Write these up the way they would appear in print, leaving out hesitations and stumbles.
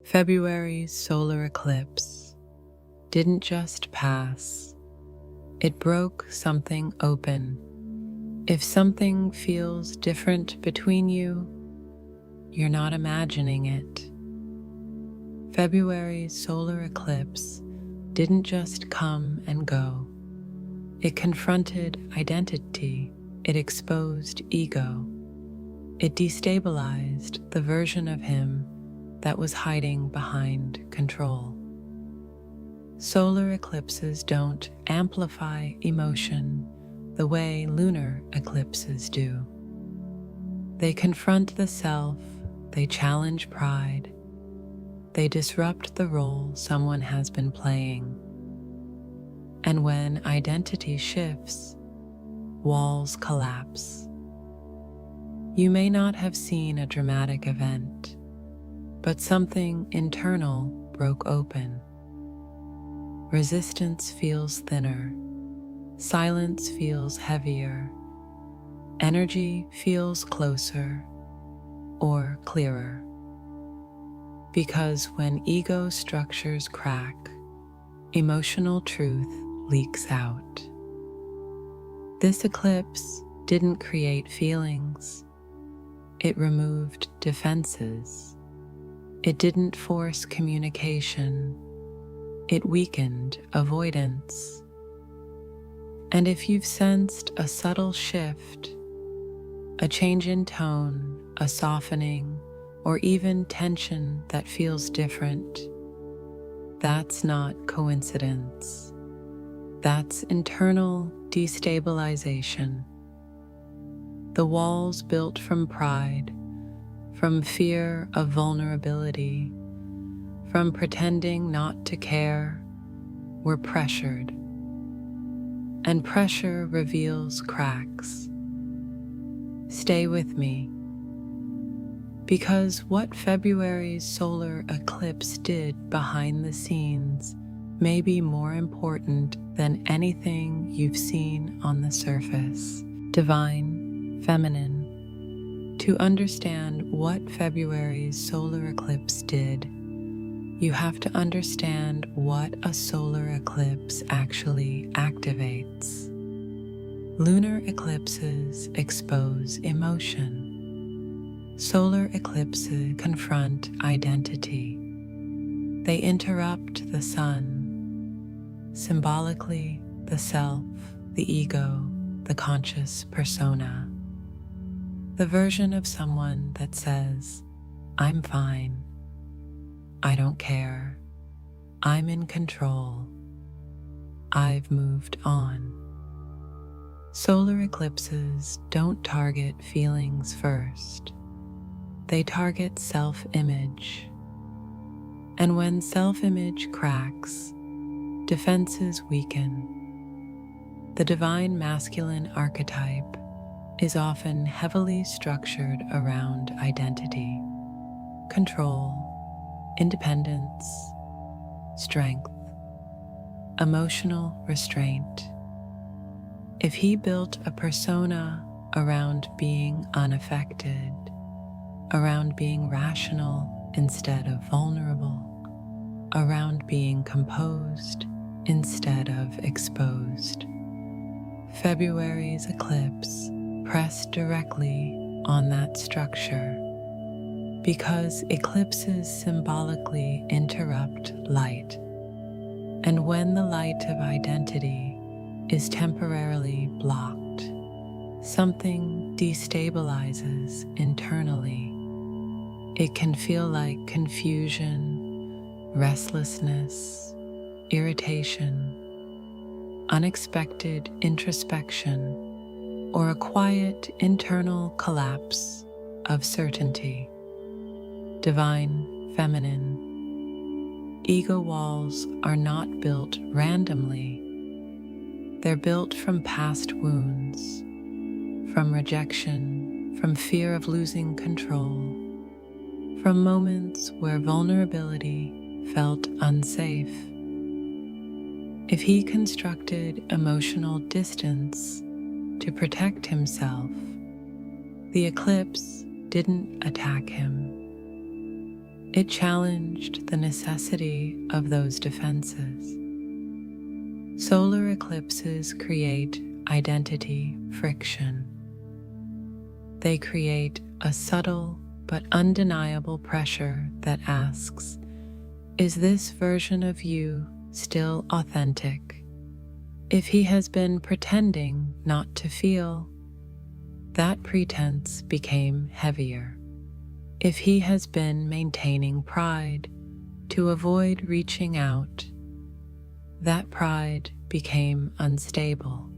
February's solar eclipse didn't just pass, it broke something open. If something feels different between you, you're not imagining it. February's solar eclipse didn't just come and go. It confronted identity, it exposed ego, it destabilized the version of him that was hiding behind control. Solar eclipses don't amplify emotion the way lunar eclipses do. They confront the self, they challenge pride, they disrupt the role someone has been playing. And when identity shifts, walls collapse. You may not have seen a dramatic event, but something internal broke open. Resistance feels thinner, silence feels heavier, energy feels closer or clearer. Because when ego structures crack, emotional truth leaks out. This eclipse didn't create feelings, it removed defenses. It didn't force communication, it weakened avoidance. And if you've sensed a subtle shift, a change in tone, a softening, or even tension that feels different, that's not coincidence. That's internal destabilization. The walls built from pride, from fear of vulnerability, from pretending not to care, were pressured. And pressure reveals cracks. Stay with me, because what February's solar eclipse did behind the scenes may be more important than anything you've seen on the surface. Divine, feminine. To understand what February's solar eclipse did, you have to understand what a solar eclipse actually activates. Lunar eclipses expose emotion. Solar eclipses confront identity. They interrupt the sun, symbolically the self, the ego, the conscious persona. The version of someone that says, I'm fine, I don't care, I'm in control, I've moved on. Solar eclipses don't target feelings first. They target self-image. And when self-image cracks, defenses weaken. The divine masculine archetype is often heavily structured around identity, control, independence, strength, emotional restraint. If he built a persona around being unaffected, around being rational instead of vulnerable, around being composed instead of exposed, February's eclipse pressed directly on that structure, because eclipses symbolically interrupt light. And when the light of identity is temporarily blocked, something destabilizes internally. It can feel like confusion, restlessness, irritation, unexpected introspection, or a quiet internal collapse of certainty. Divine, feminine. Ego walls are not built randomly. They're built from past wounds, from rejection, from fear of losing control, from moments where vulnerability felt unsafe. If he constructed emotional distance to protect himself, the eclipse didn't attack him. It challenged the necessity of those defenses. Solar eclipses create identity friction. They create a subtle but undeniable pressure that asks, is this version of you still authentic? If he has been pretending not to feel, that pretense became heavier. If he has been maintaining pride to avoid reaching out, that pride became unstable.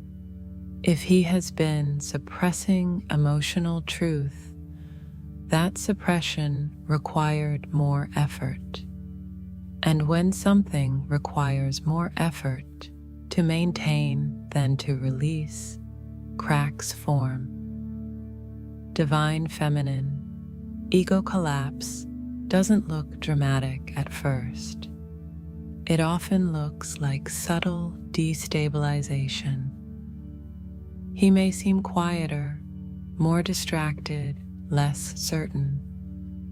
If he has been suppressing emotional truth, that suppression required more effort. And when something requires more effort to maintain than to release, cracks form. Divine feminine, ego collapse doesn't look dramatic at first. It often looks like subtle destabilization. He may seem quieter, more distracted, less certain,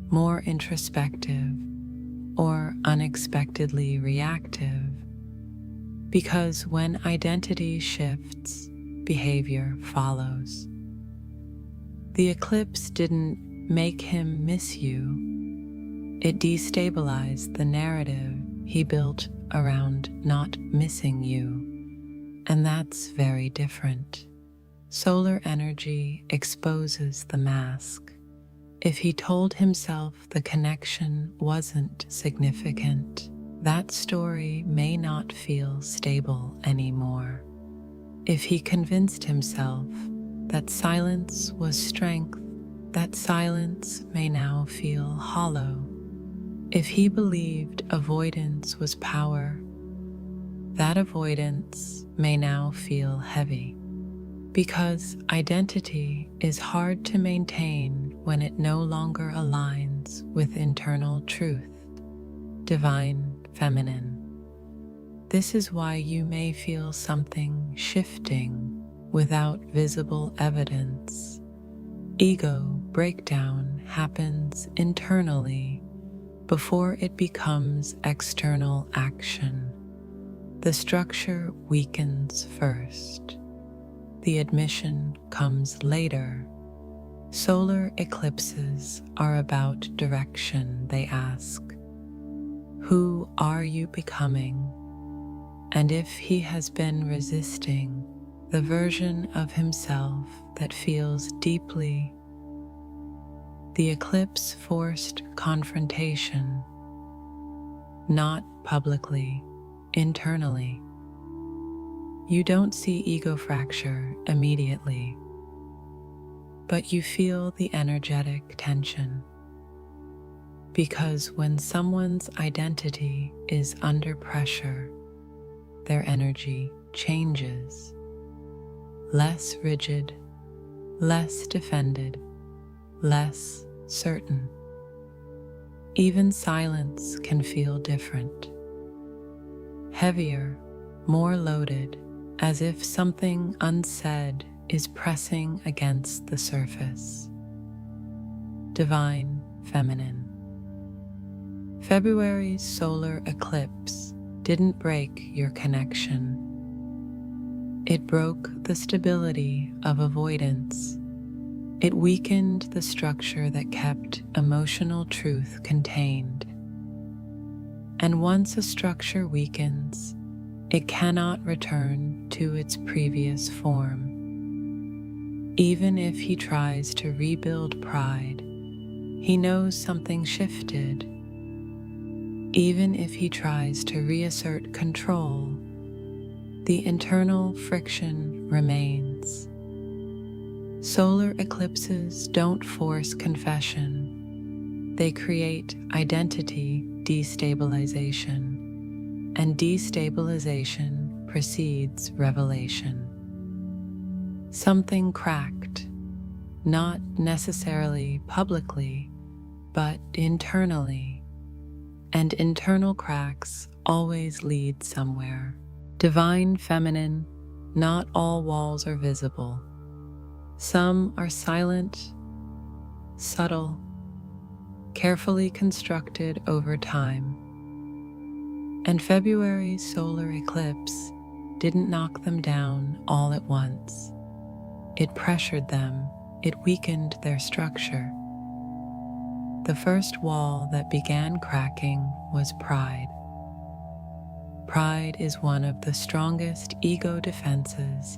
more introspective, or unexpectedly reactive, because when identity shifts, behavior follows. The eclipse didn't make him miss you. It destabilized the narrative he built around not missing you, and that's very different. Solar energy exposes the mask. If he told himself the connection wasn't significant, that story may not feel stable anymore. If he convinced himself that silence was strength, that silence may now feel hollow. If he believed avoidance was power, that avoidance may now feel heavy. Because identity is hard to maintain when it no longer aligns with internal truth. Divine feminine. This is why you may feel something shifting without visible evidence. Ego breakdown happens internally before it becomes external action. The structure weakens first. The admission comes later. Solar eclipses are about direction, they ask. Who are you becoming? And if he has been resisting the version of himself that feels deeply, the eclipse forced confrontation, not publicly, internally. You don't see ego fracture immediately, but you feel the energetic tension. Because when someone's identity is under pressure, their energy changes. Less rigid, less defended, less certain. Even silence can feel different. Heavier, more loaded, as if something unsaid is pressing against the surface. Divine feminine. February's solar eclipse didn't break your connection. It broke the stability of avoidance. It weakened the structure that kept emotional truth contained. And once a structure weakens, it cannot return to its previous form. Even if he tries to rebuild pride, he knows something shifted. Even if he tries to reassert control, the internal friction remains. Solar eclipses don't force confession. They create identity destabilization, and destabilization precedes revelation. Something cracked, not necessarily publicly, but internally, and internal cracks always lead somewhere. Divine feminine, not all walls are visible. Some are silent, subtle, carefully constructed over time. And February's solar eclipse didn't knock them down all at once. It pressured them, it weakened their structure. The first wall that began cracking was pride. Pride is one of the strongest ego defenses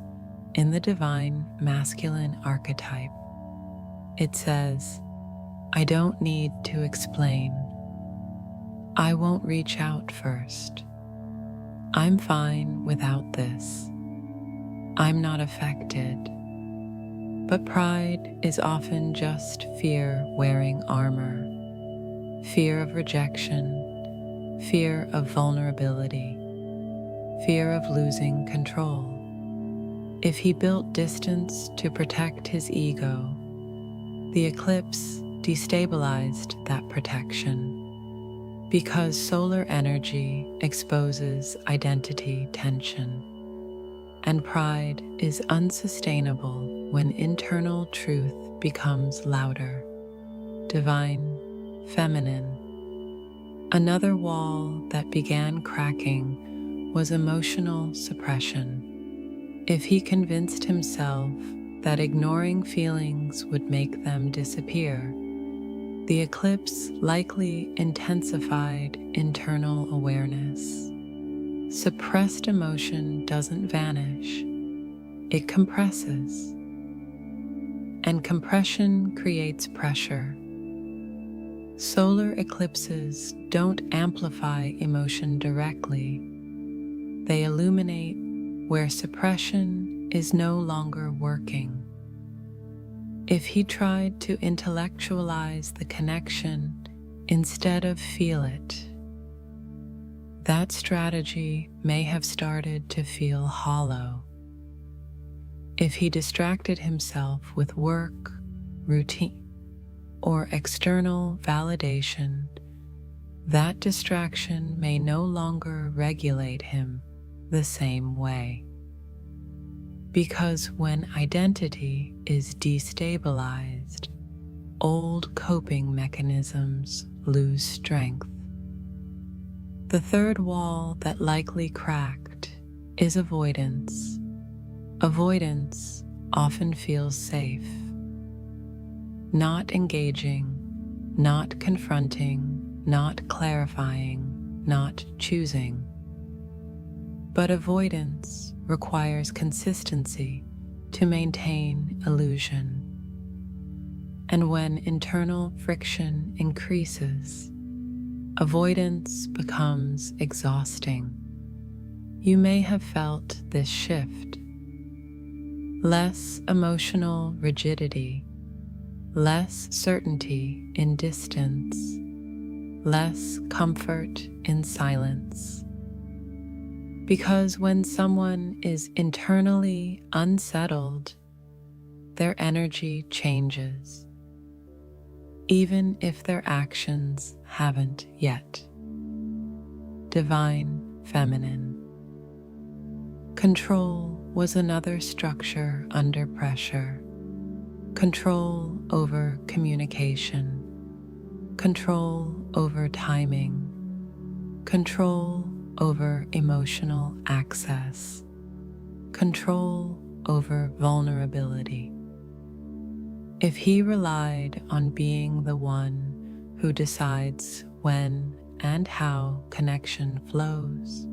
in the divine masculine archetype. It says, I don't need to explain. I won't reach out first. I'm fine without this. I'm not affected. But pride is often just fear wearing armor, fear of rejection, fear of vulnerability, fear of losing control. If he built distance to protect his ego, the eclipse destabilized that protection, because solar energy exposes identity tension, and pride is unsustainable when internal truth becomes louder, divine, feminine. Another wall that began cracking was emotional suppression. If he convinced himself that ignoring feelings would make them disappear, the eclipse likely intensified internal awareness. Suppressed emotion doesn't vanish, it compresses. And compression creates pressure. Solar eclipses don't amplify emotion directly. They illuminate where suppression is no longer working. If he tried to intellectualize the connection instead of feel it, that strategy may have started to feel hollow. If he distracted himself with work, routine, or external validation, that distraction may no longer regulate him the same way. Because when identity is destabilized, old coping mechanisms lose strength. The third wall that likely cracked is avoidance. Avoidance often feels safe. Not engaging, not confronting, not clarifying, not choosing. But avoidance requires consistency to maintain illusion. And when internal friction increases, avoidance becomes exhausting. You may have felt this shift. Less emotional rigidity, less certainty in distance, less comfort in silence. Because when someone is internally unsettled, their energy changes, even if their actions haven't yet. Divine feminine. Control was another structure under pressure. Control over communication, control over timing, control over emotional access, control over vulnerability. If he relied on being the one who decides when and how connection flows,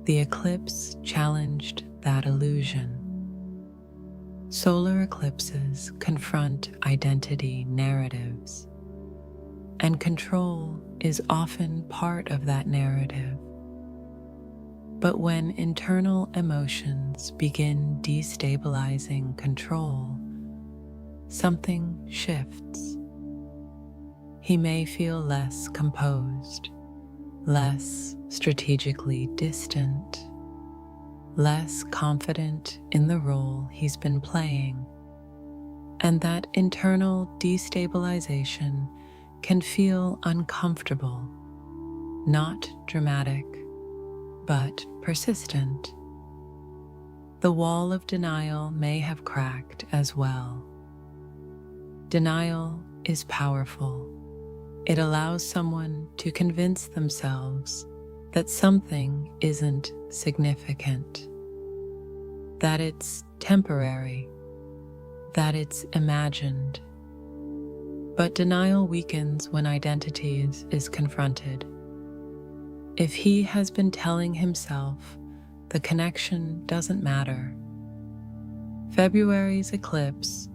the eclipse challenged that illusion. Solar eclipses confront identity narratives, and control is often part of that narrative. But when internal emotions begin destabilizing control, something shifts. He may feel less composed, less strategically distant, less confident in the role he's been playing. And that internal destabilization can feel uncomfortable, not dramatic, but persistent. The wall of denial may have cracked as well. Denial is powerful. It allows someone to convince themselves that something isn't significant, that it's temporary, that it's imagined. But denial weakens when identity is confronted. If he has been telling himself the connection doesn't matter, February's eclipse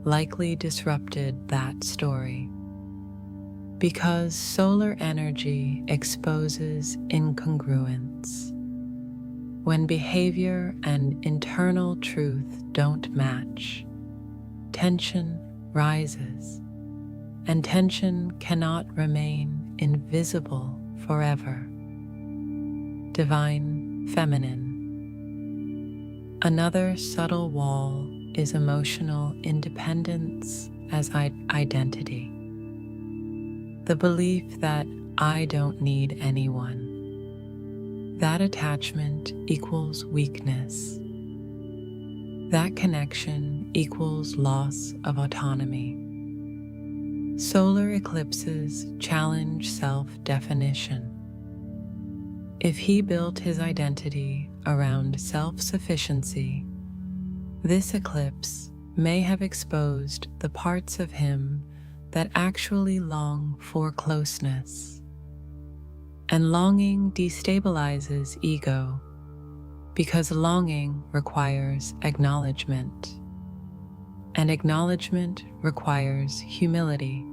likely disrupted that story, because solar energy exposes incongruence. When behavior and internal truth don't match, tension rises, and tension cannot remain invisible forever. Divine Feminine. Another subtle wall is emotional independence as identity. The belief that I don't need anyone. That attachment equals weakness. That connection equals loss of autonomy. Solar eclipses challenge self-definition. If he built his identity around self-sufficiency, this eclipse may have exposed the parts of him that actually long for closeness. And longing destabilizes ego, because longing requires acknowledgement, and acknowledgement requires humility.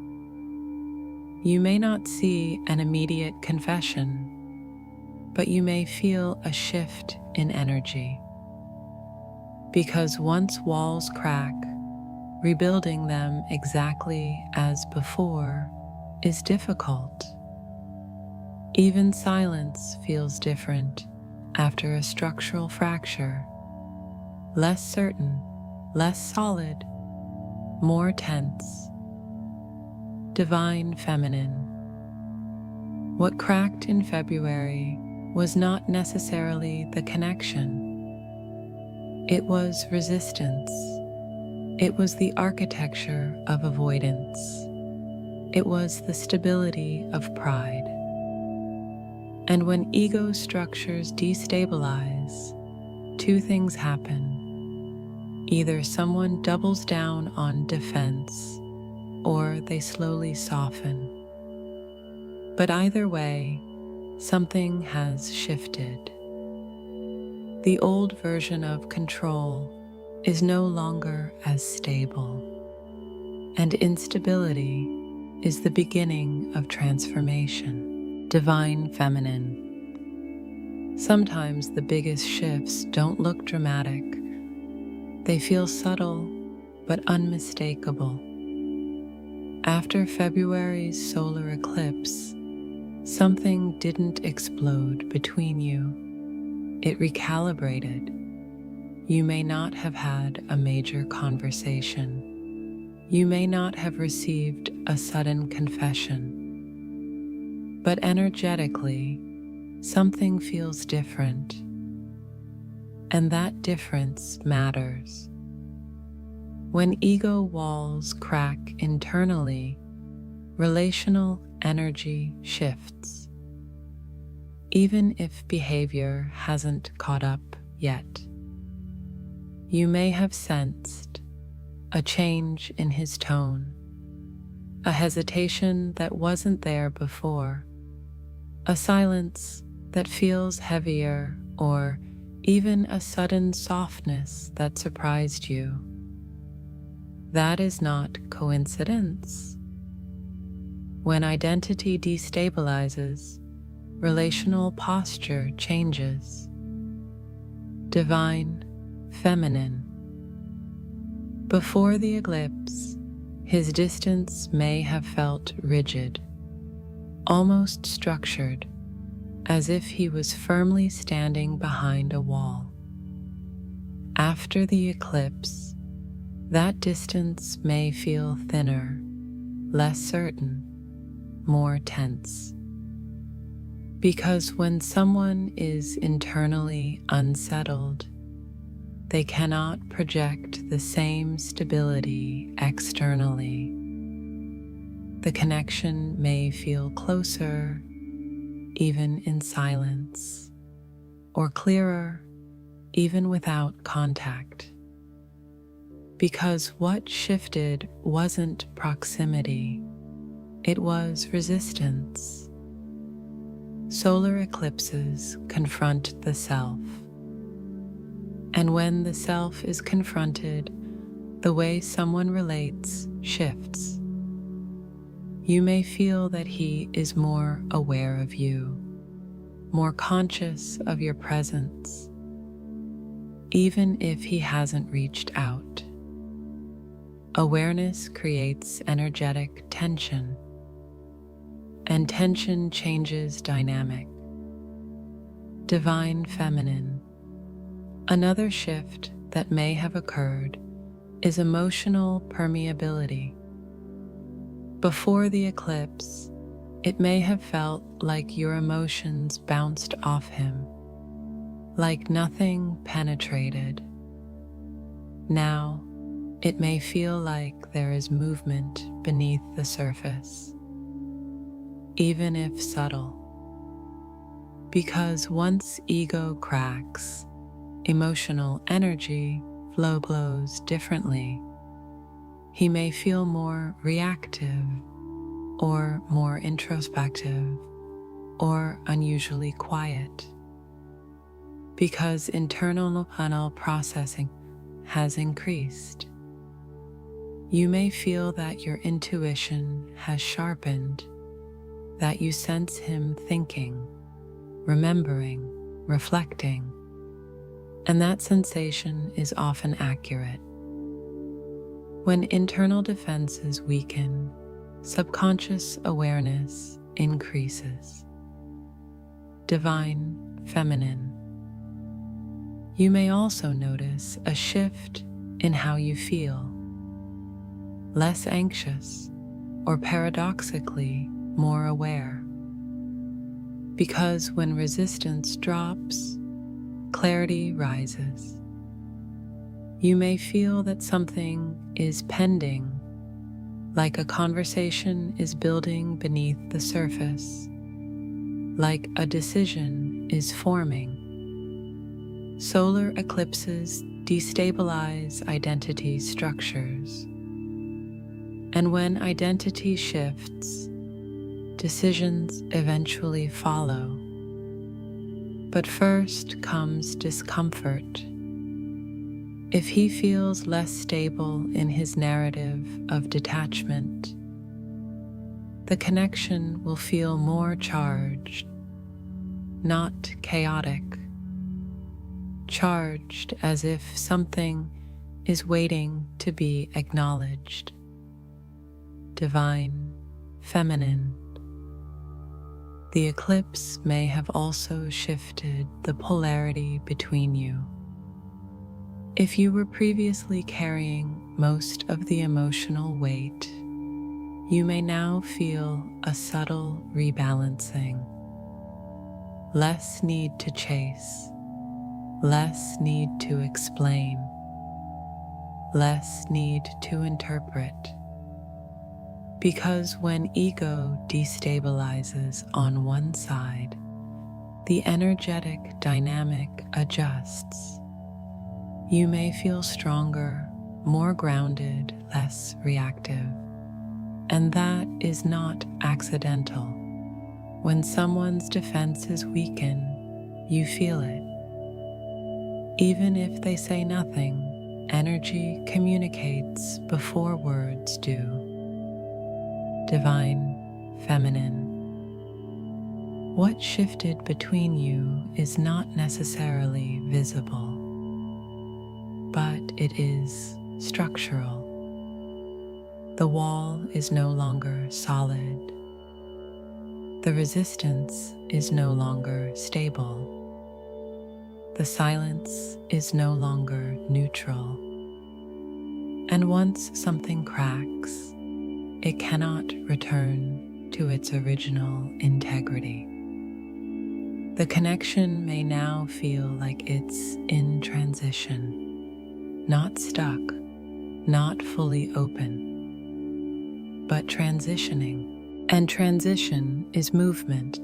You may not see an immediate confession, but you may feel a shift in energy. Because once walls crack, rebuilding them exactly as before is difficult. Even silence feels different after a structural fracture. Less certain, less solid, more tense. Divine Feminine. What cracked in February was not necessarily the connection. It was resistance. It was the architecture of avoidance. It was the stability of pride. And when ego structures destabilize, two things happen. Either someone doubles down on defense, or they slowly soften. But either way, something has shifted. The old version of control is no longer as stable, and instability is the beginning of transformation. Divine Feminine. Sometimes the biggest shifts don't look dramatic. They feel subtle but unmistakable. After February's solar eclipse, something didn't explode between you. It recalibrated. You may not have had a major conversation. You may not have received a sudden confession. But energetically, something feels different. And that difference matters. When ego walls crack internally, relational energy shifts. Even if behavior hasn't caught up yet. You may have sensed a change in his tone, a hesitation that wasn't there before, a silence that feels heavier, or even a sudden softness that surprised you. That is not coincidence. When identity destabilizes, relational posture changes. Divine Feminine. Before the eclipse, his distance may have felt rigid, almost structured, as if he was firmly standing behind a wall. After the eclipse, that distance may feel thinner, less certain, more tense. Because when someone is internally unsettled, they cannot project the same stability externally. The connection may feel closer, even in silence, or clearer, even without contact. Because what shifted wasn't proximity, it was resistance. Solar eclipses confront the self. And when the self is confronted, the way someone relates shifts. You may feel that he is more aware of you, more conscious of your presence, even if he hasn't reached out. Awareness creates energetic tension, and tension changes dynamic. Divine feminine. Another shift that may have occurred is emotional permeability. Before the eclipse, it may have felt like your emotions bounced off him, like nothing penetrated. Now, it may feel like there is movement beneath the surface, even if subtle. Because once ego cracks, emotional energy flows differently. He may feel more reactive, or more introspective, or unusually quiet. Because internal processing has increased. You may feel that your intuition has sharpened, that you sense him thinking, remembering, reflecting, and that sensation is often accurate. When internal defenses weaken, subconscious awareness increases. Divine feminine. You may also notice a shift in how you feel. Less anxious, or paradoxically, more aware. Because when resistance drops, clarity rises. You may feel that something is pending, like a conversation is building beneath the surface, like a decision is forming. Solar eclipses destabilize identity structures. And when identity shifts, decisions eventually follow. But first comes discomfort. If he feels less stable in his narrative of detachment, the connection will feel more charged, not chaotic. Charged as if something is waiting to be acknowledged. Divine feminine. The eclipse may have also shifted the polarity between you. If you were previously carrying most of the emotional weight, you may now feel a subtle rebalancing. Less need to chase, less need to explain, less need to interpret. Because when ego destabilizes on one side, the energetic dynamic adjusts. You may feel stronger, more grounded, less reactive. And that is not accidental. When someone's defenses weaken, you feel it. Even if they say nothing, energy communicates before words do. Divine feminine. What shifted between you is not necessarily visible, but it is structural. The wall is no longer solid. The resistance is no longer stable. The silence is no longer neutral. And once something cracks, it cannot return to its original integrity. The connection may now feel like it's in transition, not stuck, not fully open. but transitioning. And transition is movement,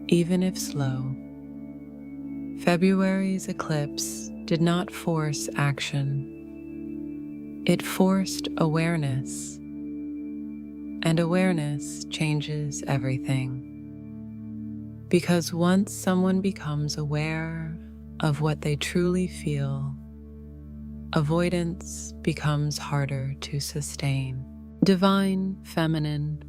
even if slow. February's eclipse did not force action. It forced awareness, and awareness changes everything. Because once someone becomes aware of what they truly feel, avoidance becomes harder to sustain. Divine Feminine.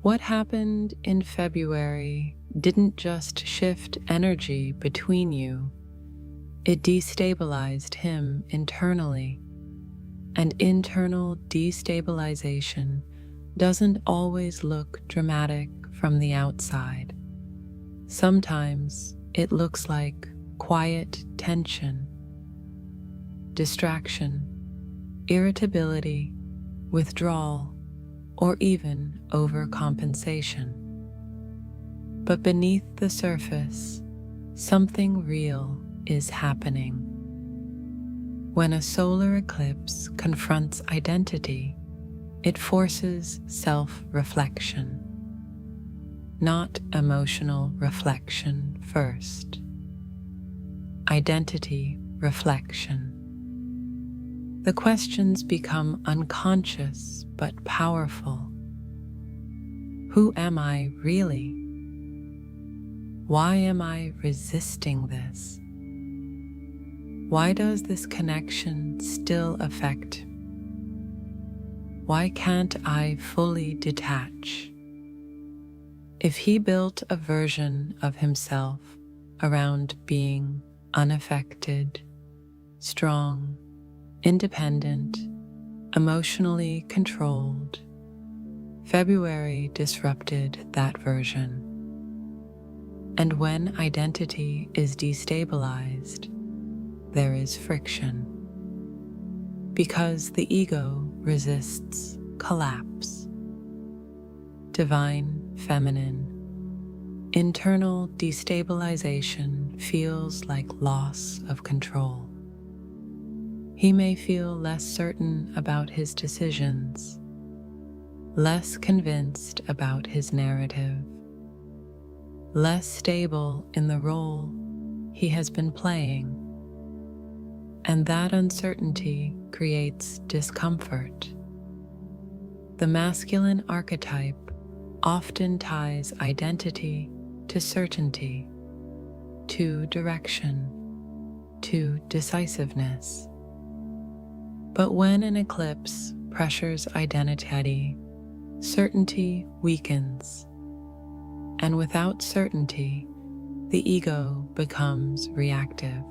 What happened in February didn't just shift energy between you, it destabilized him internally. And internal destabilization doesn't always look dramatic from the outside. Sometimes it looks like quiet tension, distraction, irritability, withdrawal, or even overcompensation. But beneath the surface, something real is happening. When a solar eclipse confronts identity, it forces self-reflection, not emotional reflection first. Identity reflection. The questions become unconscious but powerful. Who am I really? Why am I resisting this? Why does this connection still affect? Why can't I fully detach? If he built a version of himself around being unaffected, strong, independent, emotionally controlled, February disrupted that version. And when identity is destabilized, there is friction. Because the ego resists collapse. Divine Feminine. Internal destabilization feels like loss of control. He may feel less certain about his decisions, less convinced about his narrative, less stable in the role he has been playing. And that uncertainty creates discomfort. The masculine archetype often ties identity to certainty, to direction, to decisiveness. But when an eclipse pressures identity, certainty weakens. And without certainty, the ego becomes reactive.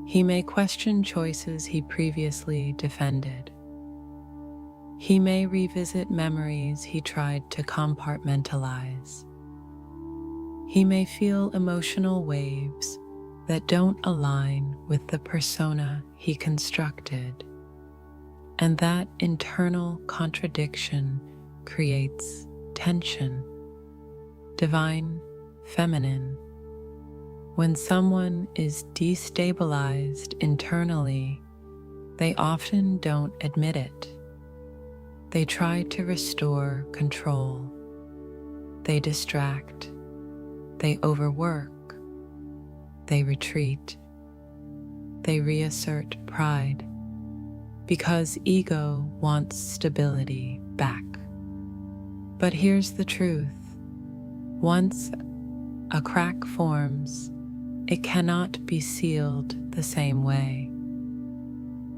He may question choices he previously defended. He may revisit memories he tried to compartmentalize. He may feel emotional waves that don't align with the persona he constructed. And that internal contradiction creates tension. Divine Feminine. When someone is destabilized internally, they often don't admit it. They try to restore control. They distract. They overwork. They retreat. They reassert pride. Because ego wants stability back. But here's the truth. Once a crack forms, it cannot be sealed the same way.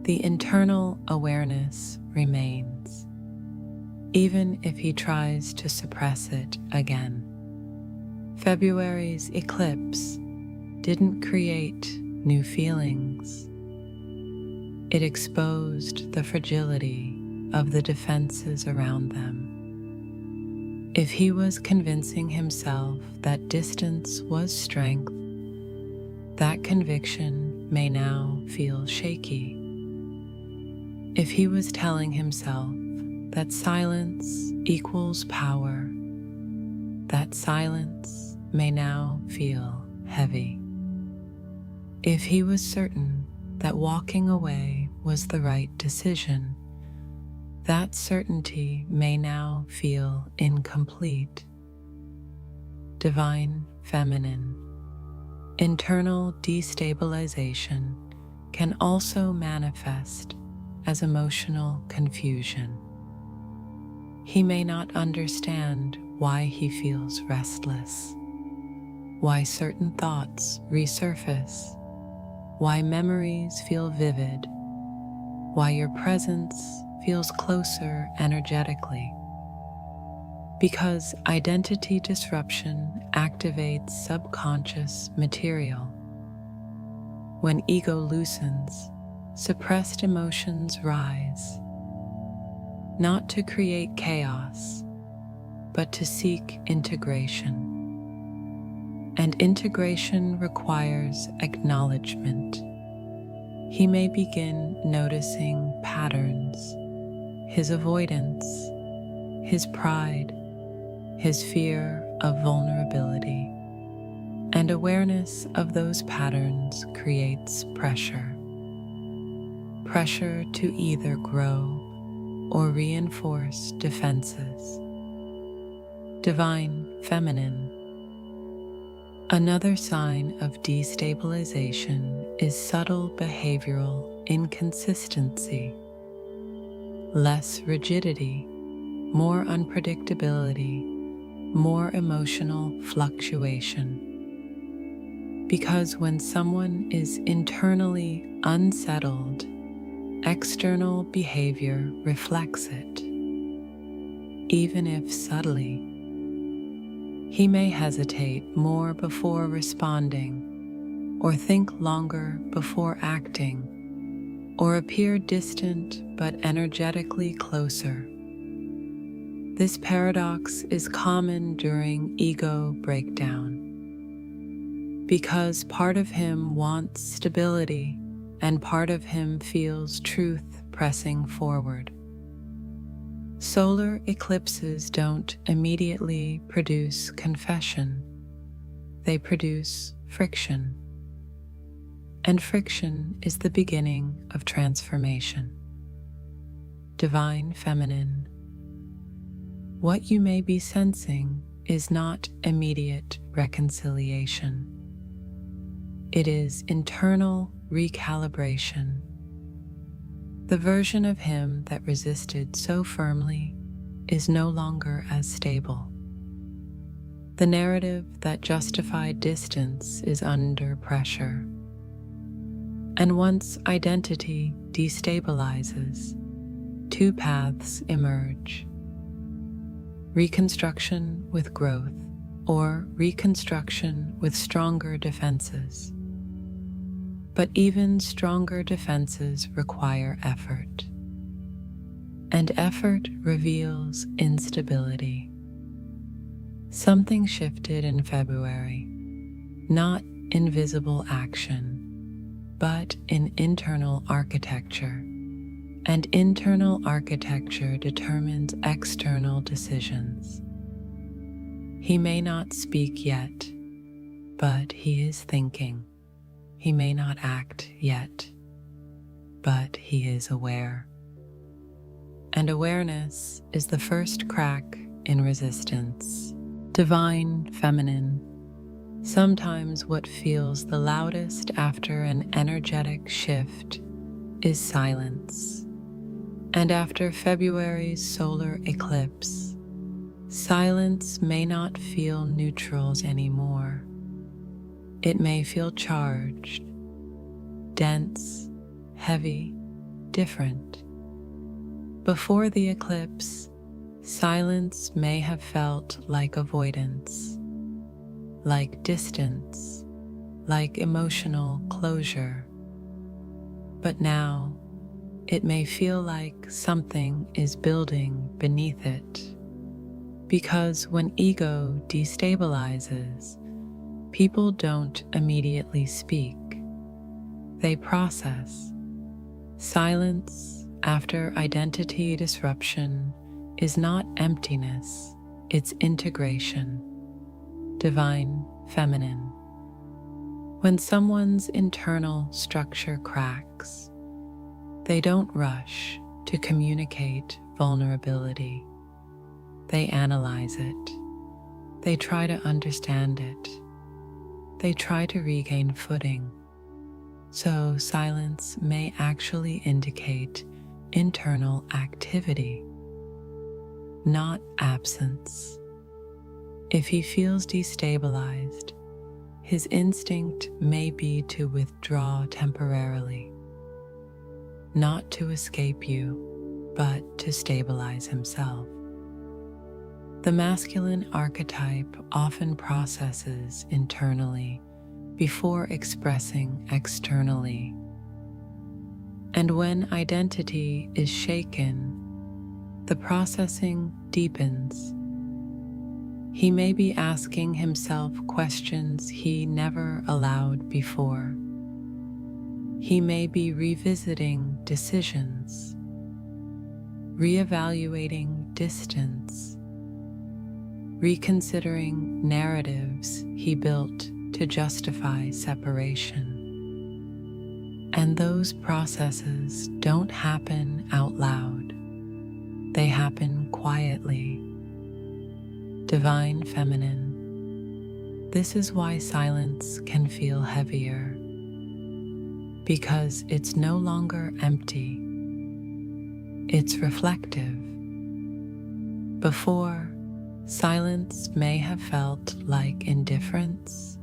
The internal awareness remains, even if he tries to suppress it again. February's eclipse didn't create new feelings. It exposed the fragility of the defenses around them. If he was convincing himself that distance was strength, that conviction may now feel shaky. If he was telling himself that silence equals power, that silence may now feel heavy. If he was certain that walking away was the right decision, that certainty may now feel incomplete. Divine Feminine. Internal destabilization can also manifest as emotional confusion. He may not understand why he feels restless, why certain thoughts resurface, why memories feel vivid, why your presence feels closer energetically. Because identity disruption activates subconscious material. When ego loosens, suppressed emotions rise, not to create chaos, but to seek integration. And integration requires acknowledgement. He may begin noticing patterns, his avoidance, his pride, his fear of vulnerability, and awareness of those patterns creates pressure. Pressure to either grow or reinforce defenses. Divine Feminine. Another sign of destabilization is subtle behavioral inconsistency. Less rigidity, more unpredictability, more emotional fluctuation. Because when someone is internally unsettled, external behavior reflects it. Even if subtly, he may hesitate more before responding, or think longer before acting, or appear distant but energetically closer. This paradox is common during ego breakdown, because part of him wants stability and part of him feels truth pressing forward. Solar eclipses don't immediately produce confession. They produce friction. And friction is the beginning of transformation. Divine Feminine. What you may be sensing is not immediate reconciliation. It is internal recalibration. The version of him that resisted so firmly is no longer as stable. The narrative that justified distance is under pressure. And once identity destabilizes, two paths emerge: reconstruction with growth, or reconstruction with stronger defenses. But even stronger defenses require effort. And effort reveals instability. Something shifted in February, not in visible action, but in internal architecture. And internal architecture determines external decisions. He may not speak yet, but he is thinking. He may not act yet, but he is aware. And awareness is the first crack in resistance. Divine Feminine. Sometimes what feels the loudest after an energetic shift is silence. And after February's solar eclipse, silence may not feel neutral anymore. It may feel charged, dense, heavy, different. Before the eclipse, silence may have felt like avoidance, like distance, like emotional closure. But now, it may feel like something is building beneath it. Because when ego destabilizes, people don't immediately speak. They process. Silence after identity disruption is not emptiness, it's integration. Divine Feminine. When someone's internal structure cracks, they don't rush to communicate vulnerability. They analyze it. They try to understand it. They try to regain footing. So silence may actually indicate internal activity, not absence. If he feels destabilized, his instinct may be to withdraw temporarily, not to escape you, but to stabilize himself. The masculine archetype often processes internally before expressing externally. And when identity is shaken, the processing deepens. He may be asking himself questions he never allowed before. He may be revisiting decisions, reevaluating distance, reconsidering narratives he built to justify separation. And those processes don't happen out loud. They happen quietly. Divine Feminine. This is why silence can feel heavier, because it's no longer empty. It's reflective. Before, silence may have felt like indifference.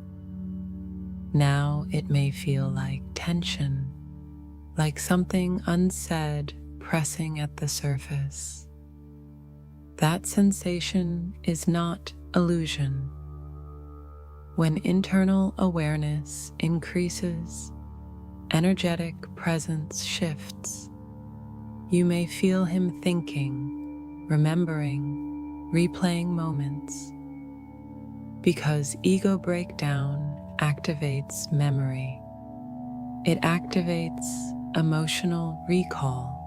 Now it may feel like tension, like something unsaid pressing at the surface. That sensation is not illusion. When internal awareness increases, energetic presence shifts. You may feel him thinking, remembering, replaying moments, because ego breakdown activates memory. It activates emotional recall,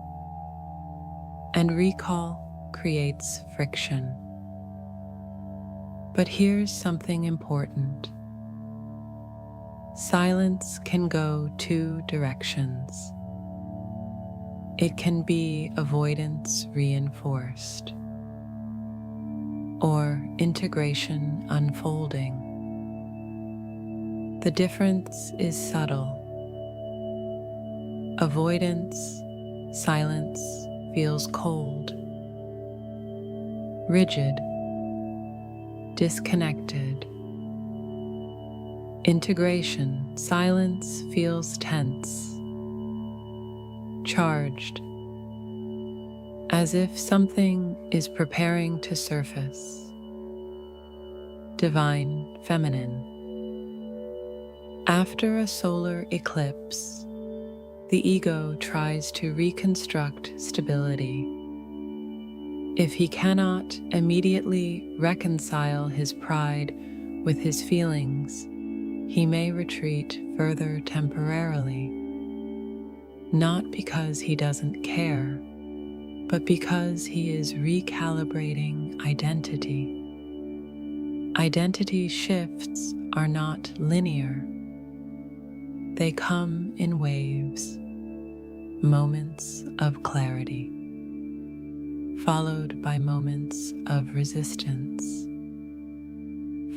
and recall creates friction. But here's something important. Silence can go two directions. It can be avoidance reinforced, or integration unfolding. The difference is subtle. Avoidance, silence feels cold, rigid, disconnected. Integration, silence feels tense, charged, as if something is preparing to surface. Divine Feminine. After a solar eclipse, the ego tries to reconstruct stability. If he cannot immediately reconcile his pride with his feelings, he may retreat further temporarily, not because he doesn't care, but because he is recalibrating identity. Identity shifts are not linear. They come in waves, moments of clarity, followed by moments of resistance,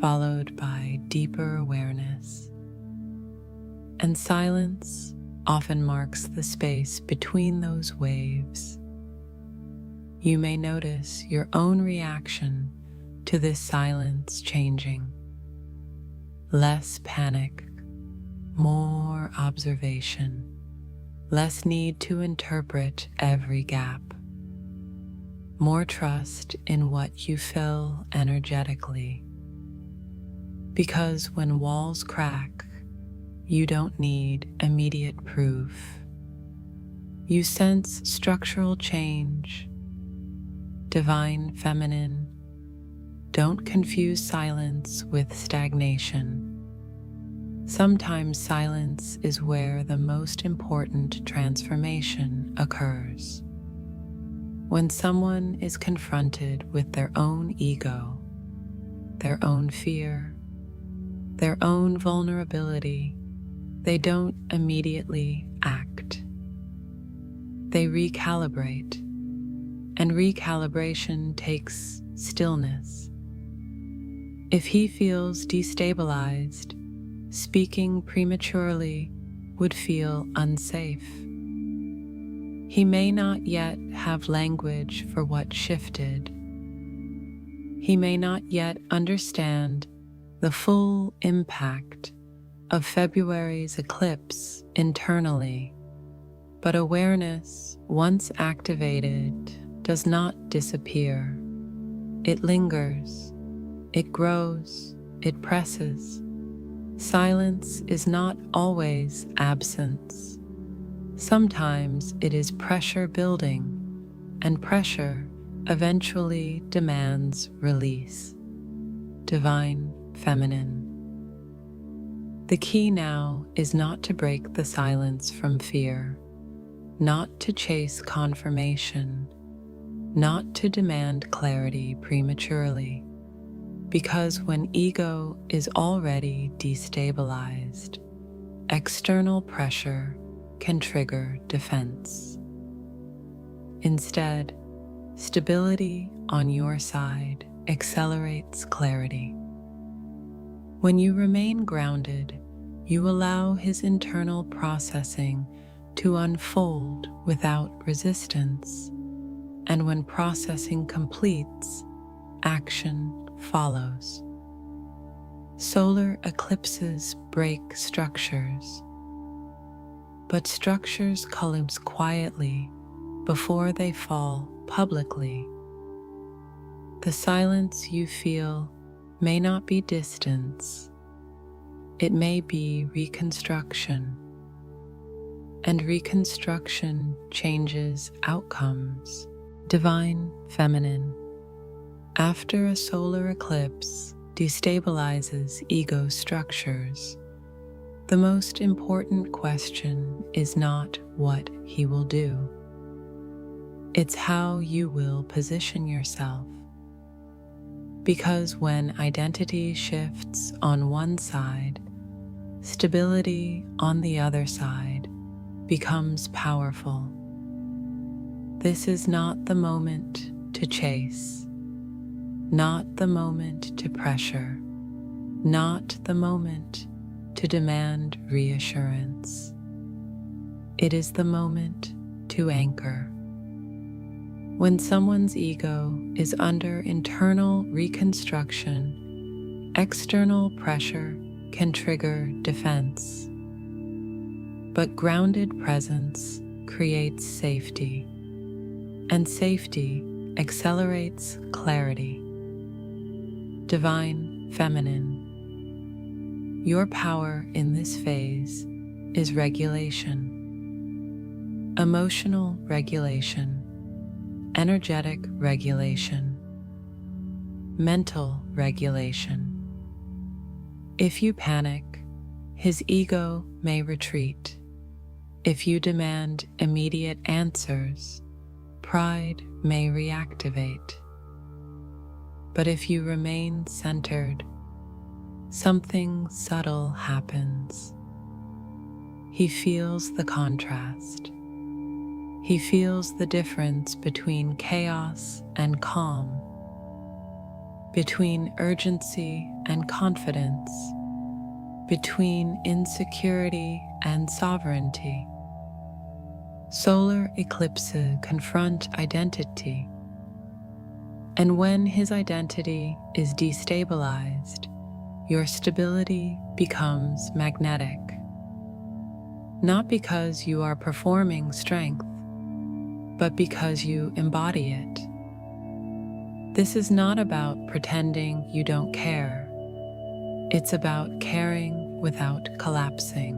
followed by deeper awareness. And silence often marks the space between those waves. You may notice your own reaction to this silence changing. Less panic, more observation, less need to interpret every gap, more trust in what you fill energetically. Because when walls crack, you don't need immediate proof. You sense structural change. Divine Feminine. Don't confuse silence with stagnation. Sometimes silence is where the most important transformation occurs. When someone is confronted with their own ego, their own fear, their own vulnerability, they don't immediately act. They recalibrate, and recalibration takes stillness. If he feels destabilized, speaking prematurely would feel unsafe. He may not yet have language for what shifted. He may not yet understand the full impact of February's eclipse internally, but awareness, once activated, does not disappear. It lingers, it grows, it presses. Silence is not always absence. Sometimes it is pressure building, and pressure eventually demands release. Divine Feminine. The key now is not to break the silence from fear, not to chase confirmation, not to demand clarity prematurely, because when ego is already destabilized, external pressure can trigger defense. Instead, stability on your side accelerates clarity. When you remain grounded, you allow his internal processing to unfold without resistance, and when processing completes, action follows. Solar eclipses break structures, but structures collapse quietly before they fall publicly. The silence you feel may not be distance, it may be reconstruction, and reconstruction changes outcomes. Divine Feminine. After a solar eclipse destabilizes ego structures, the most important question is not what he will do. It's how you will position yourself. Because when identity shifts on one side, stability on the other side becomes powerful. This is not the moment to chase, not the moment to pressure, not the moment to demand reassurance. It is the moment to anchor. When someone's ego is under internal reconstruction, external pressure can trigger defense. But grounded presence creates safety, and safety accelerates clarity. Divine Feminine. Your power in this phase is regulation, emotional regulation, energetic regulation, mental regulation. If you panic, his ego may retreat. If you demand immediate answers, pride may reactivate. But if you remain centered, something subtle happens. He feels the contrast. He feels the difference between chaos and calm, between urgency and confidence, between insecurity and sovereignty. Solar eclipses confront identity, and when his identity is destabilized, your stability becomes magnetic. Not because you are performing strength, but because you embody it. This is not about pretending you don't care. It's about caring without collapsing,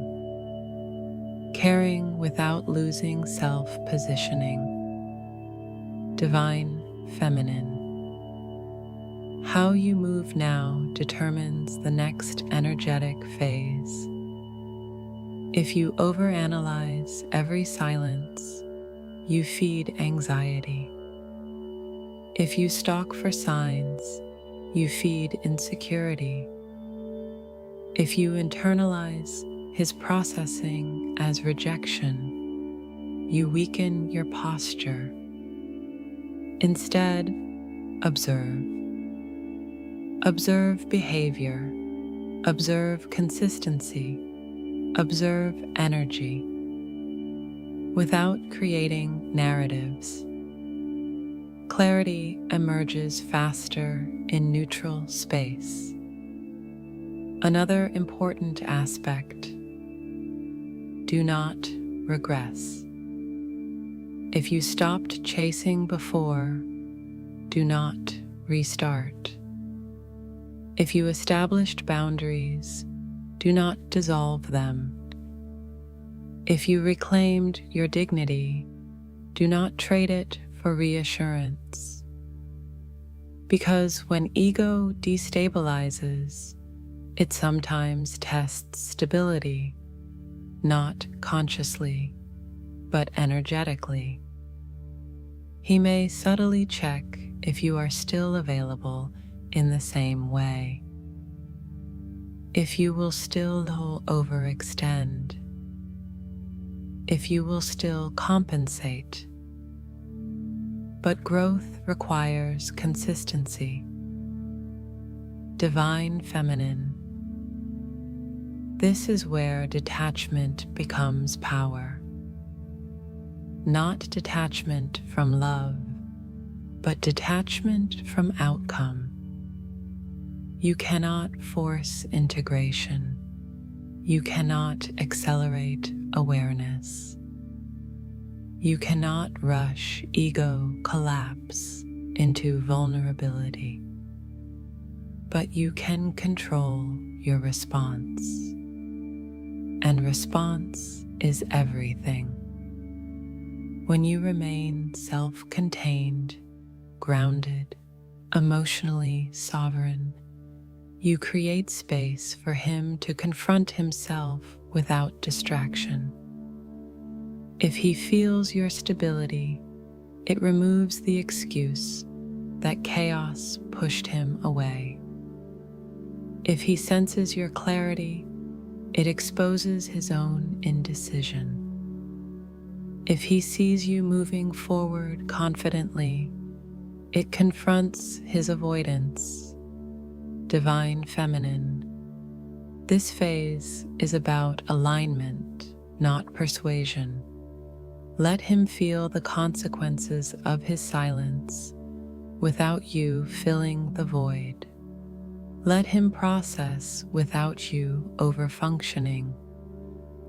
caring without losing self-positioning. Divine Feminine. How you move now determines the next energetic phase. If you overanalyze every silence, you feed anxiety. If you stalk for signs, you feed insecurity. If you internalize his processing as rejection, you weaken your posture. Instead, observe. Observe behavior. Observe consistency. Observe energy. Without creating narratives, clarity emerges faster in neutral space. Another important aspect: do not regress. If you stopped chasing before, do not restart. If you established boundaries, do not dissolve them. If you reclaimed your dignity, do not trade it for reassurance. Because when ego destabilizes, it sometimes tests stability, not consciously, but energetically. He may subtly check if you are still available in the same way, if you will still overextend, if you will still compensate. But growth requires consistency. Divine feminine. This is where detachment becomes power. Not detachment from love, but detachment from outcome. You cannot force integration. You cannot accelerate awareness. You cannot rush ego collapse into vulnerability. But you can control your response. And response is everything. When you remain self-contained, grounded, emotionally sovereign, you create space for him to confront himself without distraction. If he feels your stability, it removes the excuse that chaos pushed him away. If he senses your clarity, it exposes his own indecision. If he sees you moving forward confidently, it confronts his avoidance. Divine feminine. This phase is about alignment, not persuasion. Let him feel the consequences of his silence without you filling the void. Let him process without you overfunctioning.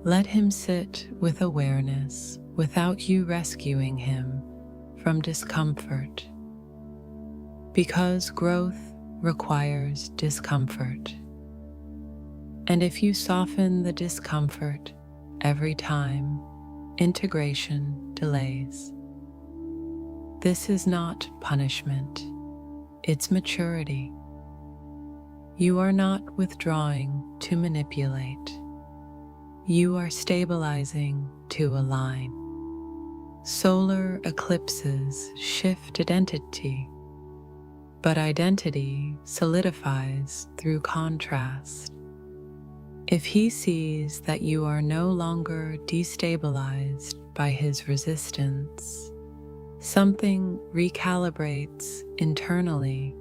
Let him sit with awareness without you rescuing him from discomfort. Because growth requires discomfort. And if you soften the discomfort every time, integration delays. This is not punishment, it's maturity. You are not withdrawing to manipulate. You are stabilizing to align. Solar eclipses shift identity, but identity solidifies through contrast. If he sees that you are no longer destabilized by his resistance, something recalibrates internally.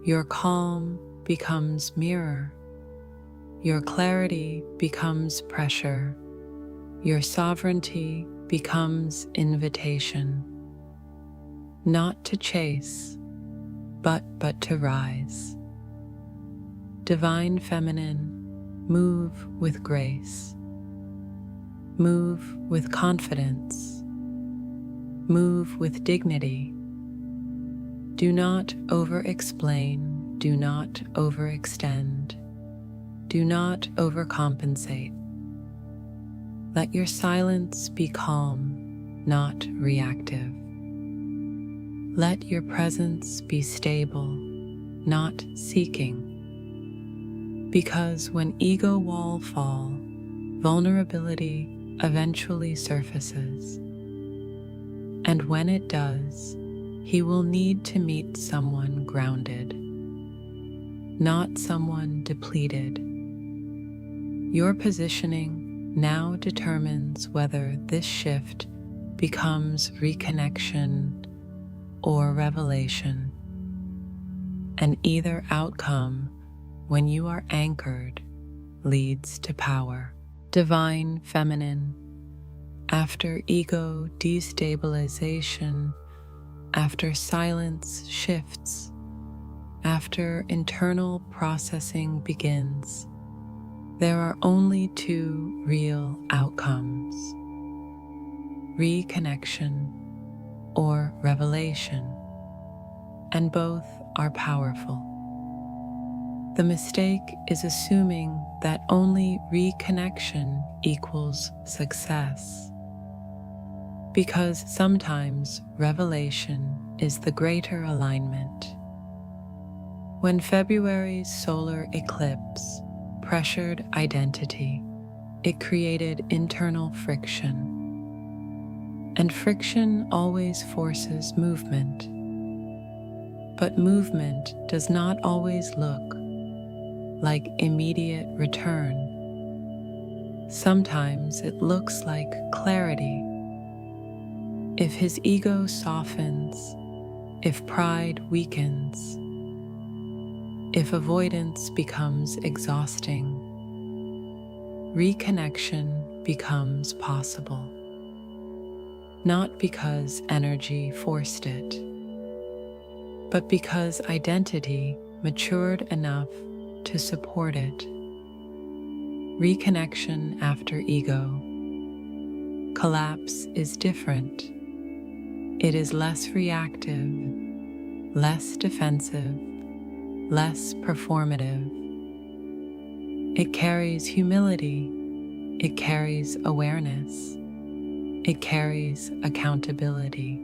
Your calm becomes mirror. Your clarity becomes pressure. Your sovereignty becomes invitation. Not to chase, but to rise. Divine feminine, move with grace. Move with confidence. Move with dignity. Do not over-explain. Do not overextend. Do not overcompensate. Let your silence be calm, not reactive. Let your presence be stable, not seeking. Because when ego walls fall, vulnerability eventually surfaces. And when it does, he will need to meet someone grounded, not someone depleted. Your positioning now determines whether this shift becomes reconnection or revelation. And either outcome, when you are anchored, leads to power. Divine feminine. After ego destabilization, after silence shifts, after internal processing begins, there are only two real outcomes: reconnection or revelation, and both are powerful. The mistake is assuming that only reconnection equals success, because sometimes revelation is the greater alignment. When February's solar eclipse pressured identity, it created internal friction. And friction always forces movement. But movement does not always look like immediate return. Sometimes it looks like clarity. If his ego softens, if pride weakens, if avoidance becomes exhausting, reconnection becomes possible. Not because energy forced it, but because identity matured enough to support it. Reconnection after ego. Collapse is different. It is less reactive, less defensive, less performative. It carries humility. It carries awareness. It carries accountability.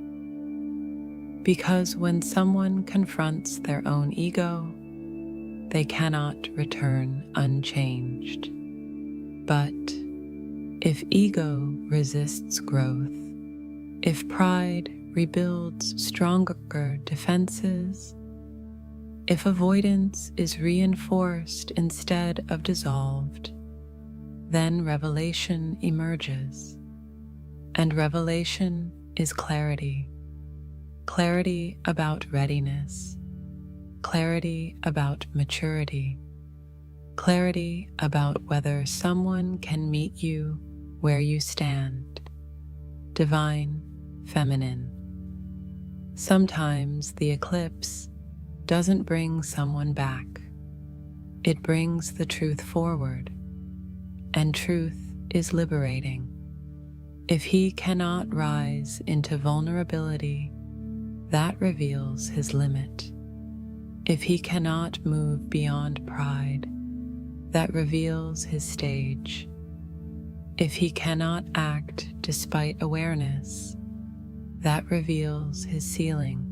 Because when someone confronts their own ego, they cannot return unchanged. But if ego resists growth, if pride rebuilds stronger defenses, if avoidance is reinforced instead of dissolved, then revelation emerges. And revelation is clarity. Clarity about readiness. Clarity about maturity. Clarity about whether someone can meet you where you stand. Divine feminine. Sometimes the eclipse doesn't bring someone back. It brings the truth forward, and truth is liberating. If he cannot rise into vulnerability, that reveals his limit. If he cannot move beyond pride, that reveals his stage. If he cannot act despite awareness, that reveals his ceiling.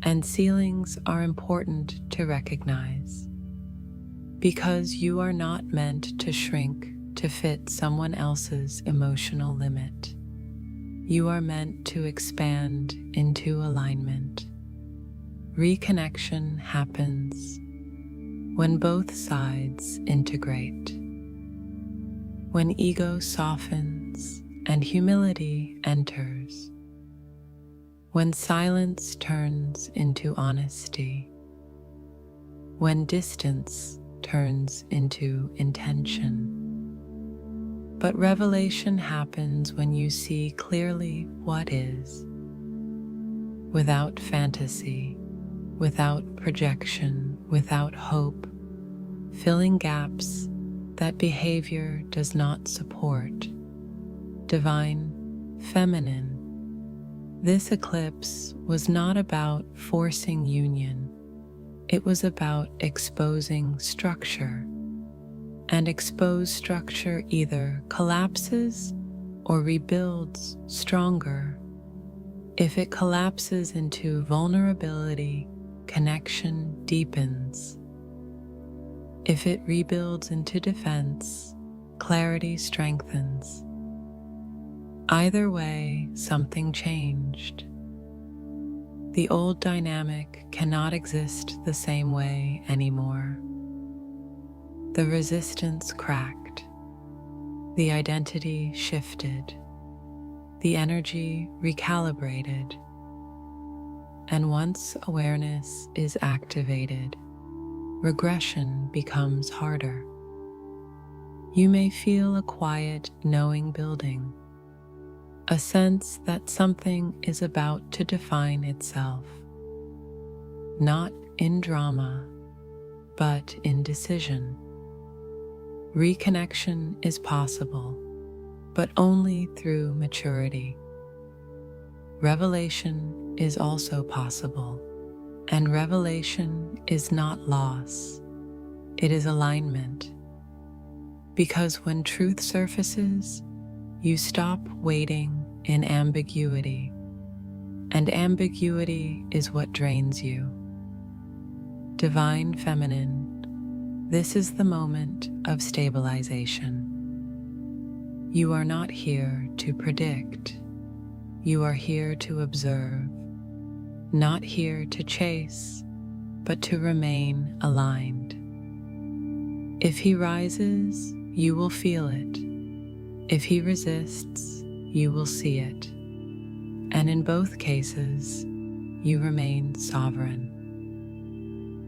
And ceilings are important to recognize, because you are not meant to shrink to fit someone else's emotional limit. You are meant to expand into alignment. Reconnection happens when both sides integrate, when ego softens and humility enters, when silence turns into honesty, when distance turns into intention. But revelation happens when you see clearly what is, without fantasy, without projection, without hope, filling gaps that behavior does not support. Divine feminine. This eclipse was not about forcing union. It was about exposing structure. And exposed structure either collapses or rebuilds stronger. If it collapses into vulnerability, connection deepens. If it rebuilds into defense, clarity strengthens. Either way, something changed. The old dynamic cannot exist the same way anymore. The resistance cracked. The identity shifted. The energy recalibrated. And once awareness is activated, regression becomes harder. You may feel a quiet knowing building, a sense that something is about to define itself, not in drama, but in decision. Reconnection is possible, but only through maturity. Revelation is also possible, and revelation is not loss, it is alignment. Because when truth surfaces, you stop waiting in ambiguity, and ambiguity is what drains you. Divine Feminine, this is the moment of stabilization. You are not here to predict. You are here to observe, not here to chase, but to remain aligned. If he rises, you will feel it. If he resists, you will see it. And in both cases, you remain sovereign.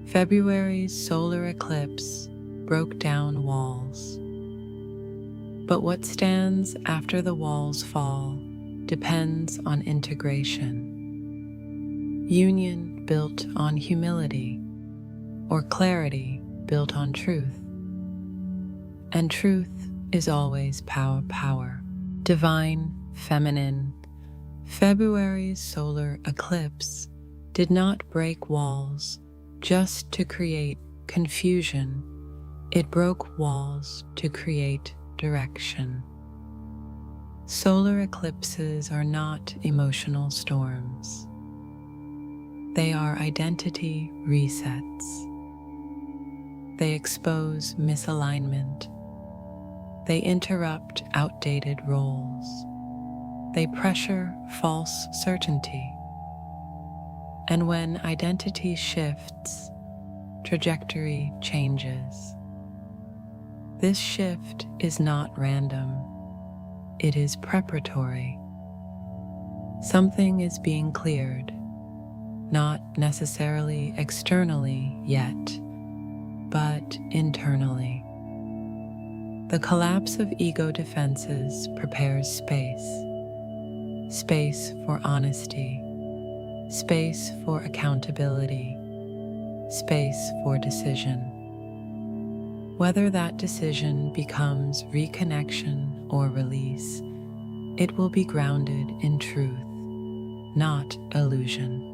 February's solar eclipse broke down walls. But what stands after the walls fall depends on integration. Union built on humility, or clarity built on truth. And truth is always power. Divine Feminine, February's solar eclipse did not break walls just to create confusion. It broke walls to create direction. Solar eclipses are not emotional storms. They are identity resets. They expose misalignment. They interrupt outdated roles. They pressure false certainty. And when identity shifts, trajectory changes. This shift is not random. It is preparatory. Something is being cleared, not necessarily externally yet, but internally. The collapse of ego defenses prepares space. Space for honesty. Space for accountability. Space for decision. Whether that decision becomes reconnection or release, it will be grounded in truth, not illusion.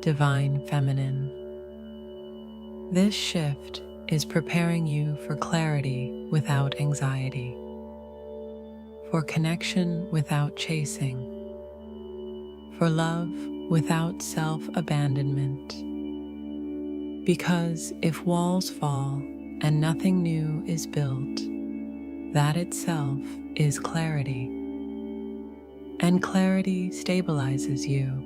Divine Feminine, this shift is preparing you for clarity without anxiety, for connection without chasing, for love without self-abandonment. Because if walls fall and nothing new is built, that itself is clarity. And clarity stabilizes you.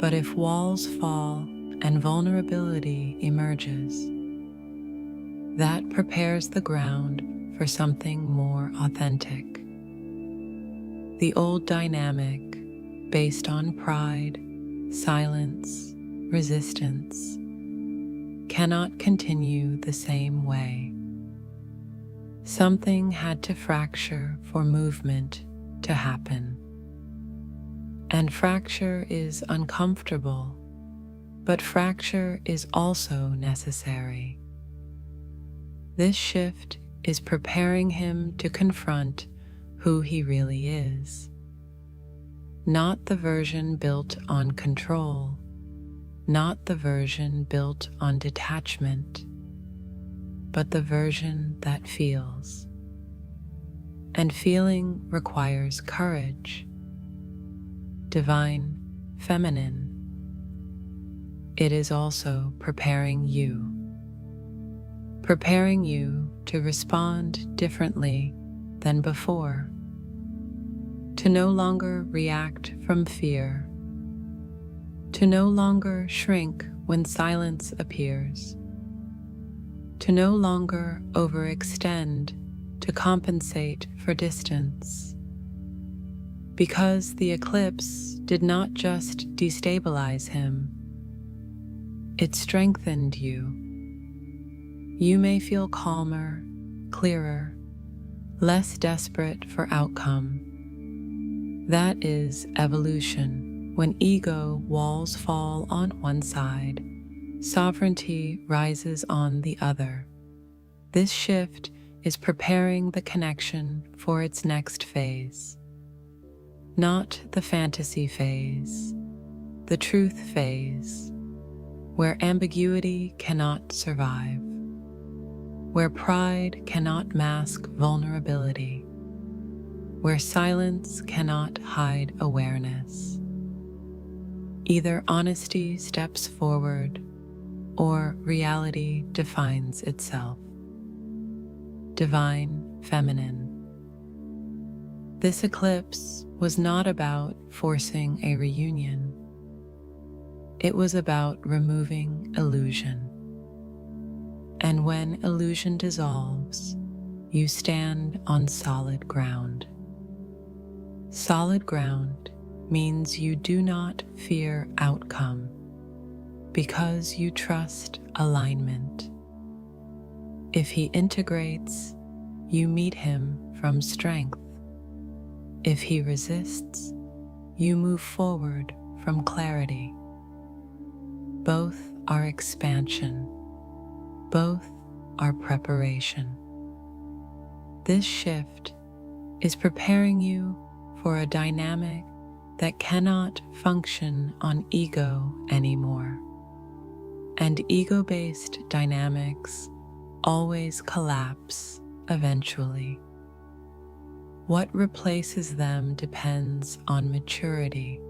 But if walls fall and vulnerability emerges, that prepares the ground for something more authentic. The old dynamic, based on pride, silence, resistance, cannot continue the same way. Something had to fracture for movement to happen. And fracture is uncomfortable, but fracture is also necessary. This shift is preparing him to confront who he really is. Not the version built on control, not the version built on detachment, but the version that feels. And feeling requires courage. Divine Feminine, it is also preparing you to respond differently than before, to no longer react from fear, to no longer shrink when silence appears, to no longer overextend to compensate for distance. Because the eclipse did not just destabilize him, it strengthened you. You may feel calmer, clearer, less desperate for outcome. That is evolution. When ego walls fall on one side, sovereignty rises on the other. This shift is preparing the connection for its next phase. Not the fantasy phase, the truth phase, where ambiguity cannot survive, where pride cannot mask vulnerability, where silence cannot hide awareness. Either honesty steps forward, or reality defines itself. Divine Feminine. This eclipse was not about forcing a reunion. It was about removing illusion. And when illusion dissolves, you stand on solid ground. Solid ground means you do not fear outcome because you trust alignment. If he integrates, you meet him from strength. If he resists, you move forward from clarity. Both are expansion. Both are preparation. This shift is preparing you for a dynamic that cannot function on ego anymore. And ego-based dynamics always collapse eventually. What replaces them depends on maturity,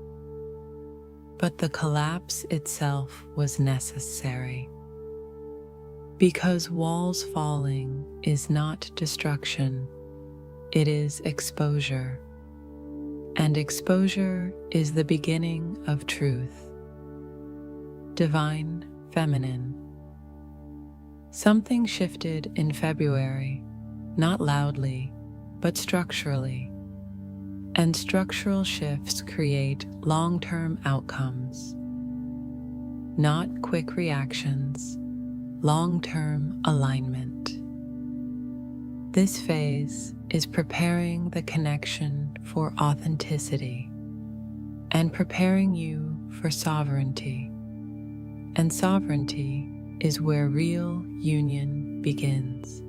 but the collapse itself was necessary. Because walls falling is not destruction, it is exposure. And exposure is the beginning of truth. Divine Feminine. Something shifted in February, not loudly, but structurally. And structural shifts create long-term outcomes. Not quick reactions, long-term alignment. This phase is preparing the connection for authenticity and preparing you for sovereignty. And sovereignty is where real union begins.